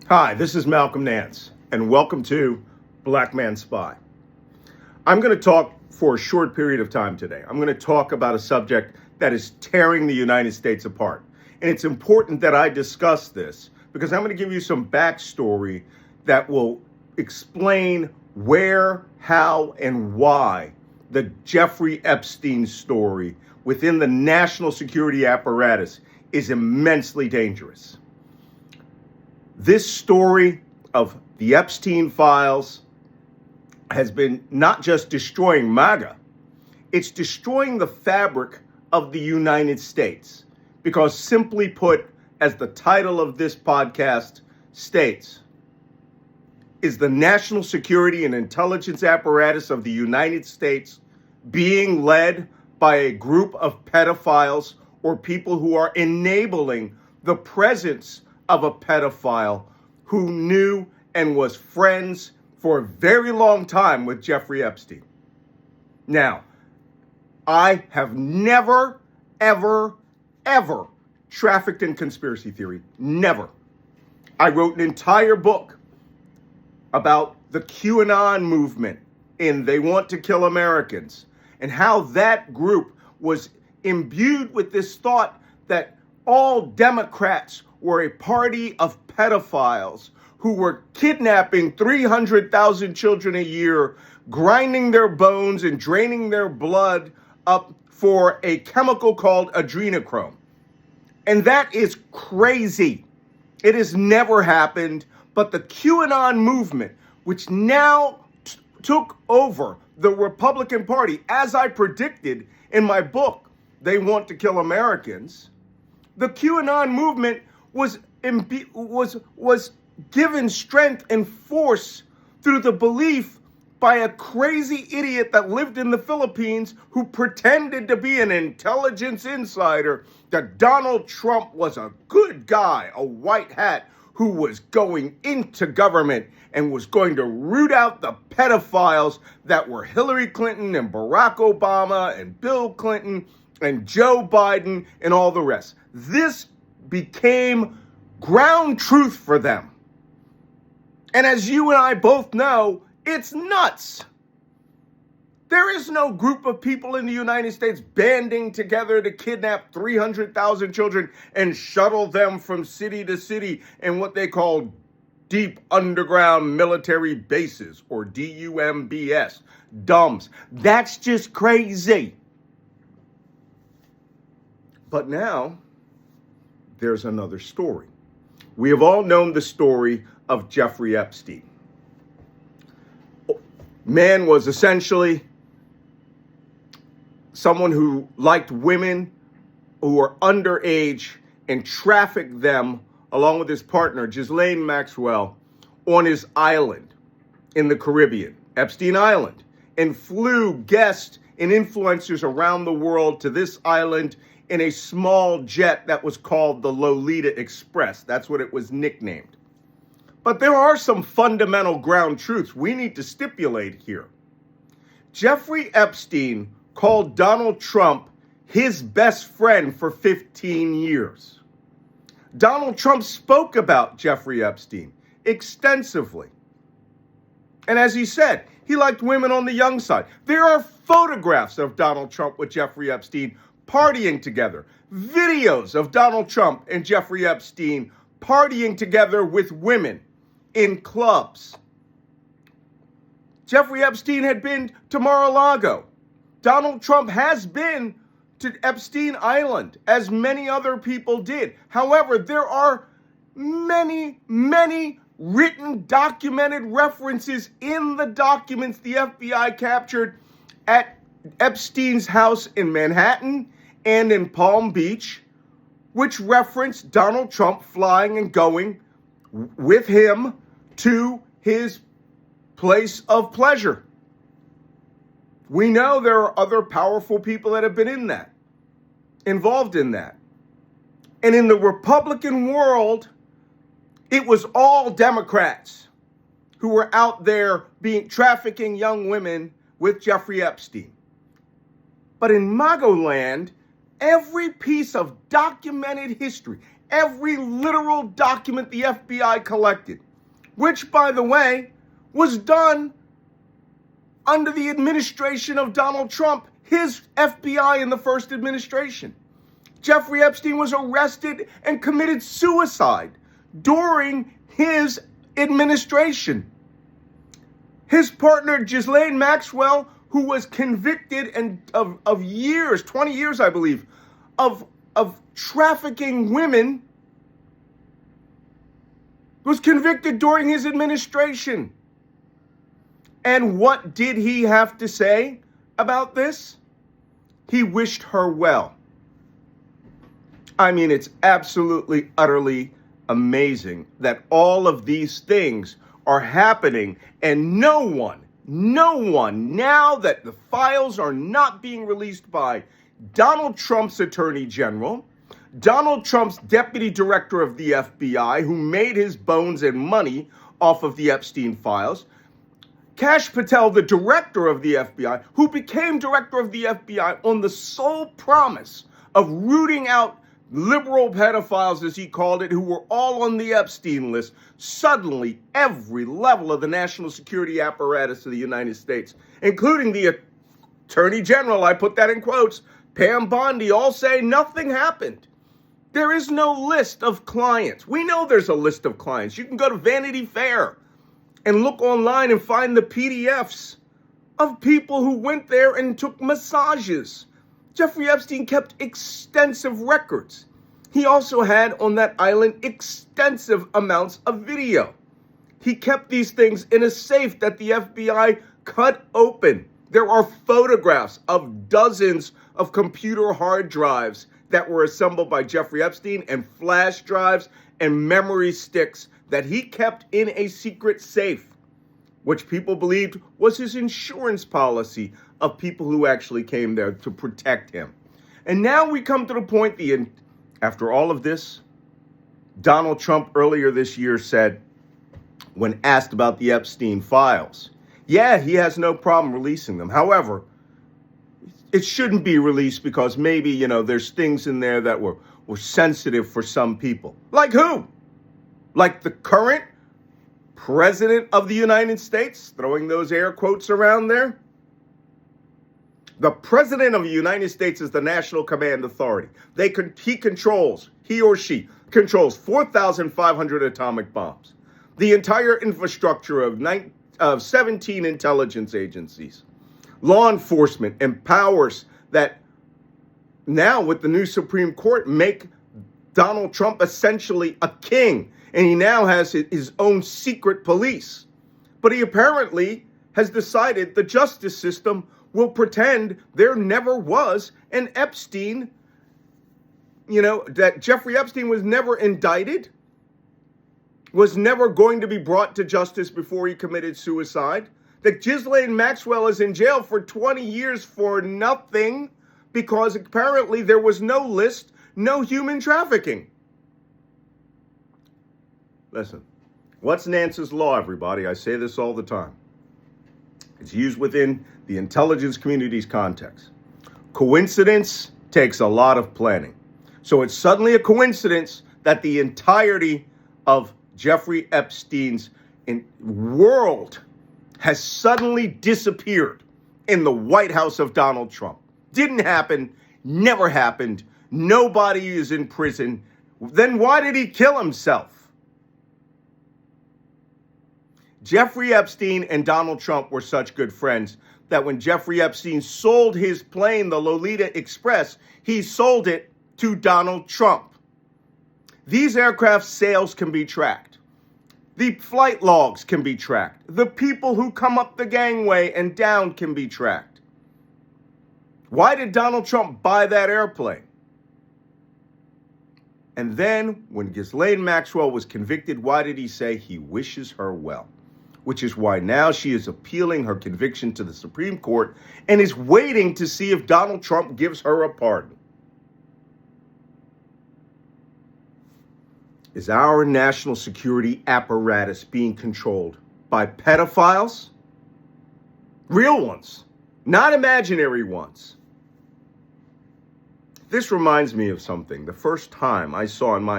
Hi, this is Malcolm Nance, and welcome to Black Man Spy. I'm going to talk for a short period of time today. I'm going to talk about a subject that is tearing the United States apart. And it's important that I discuss this because I'm going to give you some backstory that will explain where, how, and why the Jeffrey Epstein story within the national security apparatus is immensely dangerous. This story of the Epstein files has been not just destroying MAGA, it's destroying the fabric of the United States. Because simply put, as the title of this podcast states, is the national security and intelligence apparatus of the United States being led by a group of pedophiles or people who are enabling the presence of a pedophile who knew and was friends for a very long time with Jeffrey Epstein. Now, I have never, ever trafficked in conspiracy theory. Never. I wrote an entire book about the QAnon movement in They Want to Kill Americans and how that group was imbued with this thought that all Democrats were a party of pedophiles who were kidnapping 300,000 children a year, grinding their bones and draining their blood up for a chemical called adrenochrome. And that is crazy. It has never happened, but the QAnon movement, which now took over the Republican Party, as I predicted in my book, They Want to Kill Americans, the QAnon movement was given strength and force through the belief by a crazy idiot that lived in the Philippines who pretended to be an intelligence insider that Donald Trump was a good guy, a white hat who was going into government and was going to root out the pedophiles that were Hillary Clinton and Barack Obama and Bill Clinton and Joe Biden and all the rest. This became ground truth for them. And as you and I both know, it's nuts. There is no group of people in the United States banding together to kidnap 300,000 children and shuttle them from city to city in what they call deep underground military bases, or DUMBS, DUMBs. That's just crazy. But now, there's another story. We have all known the story of Jeffrey Epstein. Man was essentially someone who liked women who were underage and trafficked them along with his partner, Ghislaine Maxwell, on his island in the Caribbean, Epstein Island, and flew guests and influencers around the world to this island in a small jet that was called the Lolita Express. That's what it was nicknamed. But there are some fundamental ground truths we need to stipulate here. Jeffrey Epstein called Donald Trump his best friend for 15 years. Donald Trump spoke about Jeffrey Epstein extensively. And as he said, he liked women on the young side. There are photographs of Donald Trump with Jeffrey Epstein partying together, videos of Donald Trump and Jeffrey Epstein partying together with women in clubs. Jeffrey Epstein had been to Mar-a-Lago. Donald Trump has been to Epstein Island, as many other people did. However, there are many written, documented references in the documents the FBI captured at Epstein's house in Manhattan and in Palm Beach, which reference Donald Trump flying and going with him to his place of pleasure. We know there are other powerful people that have been involved in that. And in the Republican world, it was all Democrats who were out there trafficking young women with Jeffrey Epstein. But in MAGA land, every piece of documented history, every literal document the FBI collected, which, by the way, was done under the administration of Donald Trump, his FBI in the first administration. Jeffrey Epstein was arrested and committed suicide during his administration. His partner, Ghislaine Maxwell, who was convicted of years, 20 years, I believe, of trafficking women, was convicted during his administration. And what did he have to say about this? He wished her well. I mean, it's absolutely, utterly amazing that all of these things are happening and no one, now that the files are not being released by Donald Trump's Attorney General, Donald Trump's Deputy Director of the FBI, who made his bones and money off of the Epstein files, Kash Patel, the Director of the FBI, who became Director of the FBI on the sole promise of rooting out liberal pedophiles, as he called it, who were all on the Epstein list. Suddenly, every level of the national security apparatus of the United States, including the Attorney General, I put that in quotes, Pam Bondi, all say nothing happened. There is no list of clients. We know there's a list of clients. You can go to Vanity Fair and look online and find the PDFs of people who went there and took massages. Jeffrey Epstein kept extensive records. He also had on that island extensive amounts of video. He kept these things in a safe that the FBI cut open. There are photographs of dozens of computer hard drives that were assembled by Jeffrey Epstein, and flash drives and memory sticks that he kept in a secret safe, which people believed was his insurance policy of people who actually came there to protect him. And now we come to the point, after all of this, Donald Trump earlier this year said, when asked about the Epstein files, yeah, he has no problem releasing them. However, it shouldn't be released because maybe, there's things in there that were sensitive for some people. Like who? Like the current President of the United States, throwing those air quotes around there. The President of the United States is the National Command Authority. He or she controls 4,500 atomic bombs, the entire infrastructure of 17 intelligence agencies, law enforcement, and powers that now with the new Supreme Court make Donald Trump essentially a king. And he now has his own secret police. But he apparently has decided the justice system will pretend there never was an Epstein, that Jeffrey Epstein was never indicted, was never going to be brought to justice before he committed suicide, that Ghislaine Maxwell is in jail for 20 years for nothing because apparently there was no list, no human trafficking. Listen, what's Nance's law, everybody? I say this all the time. It's used within the intelligence community's context. Coincidence takes a lot of planning. So it's suddenly a coincidence that the entirety of Jeffrey Epstein's world has suddenly disappeared in the White House of Donald Trump. Didn't happen, never happened, nobody is in prison. Then why did he kill himself? Jeffrey Epstein and Donald Trump were such good friends that when Jeffrey Epstein sold his plane, the Lolita Express, he sold it to Donald Trump. These aircraft sales can be tracked. The flight logs can be tracked. The people who come up the gangway and down can be tracked. Why did Donald Trump buy that airplane? And then when Ghislaine Maxwell was convicted, why did he say he wishes her well? Which is why now she is appealing her conviction to the Supreme Court and is waiting to see if Donald Trump gives her a pardon. Is our national security apparatus being controlled by pedophiles? Real ones, not imaginary ones. This reminds me of something. The first time I saw in my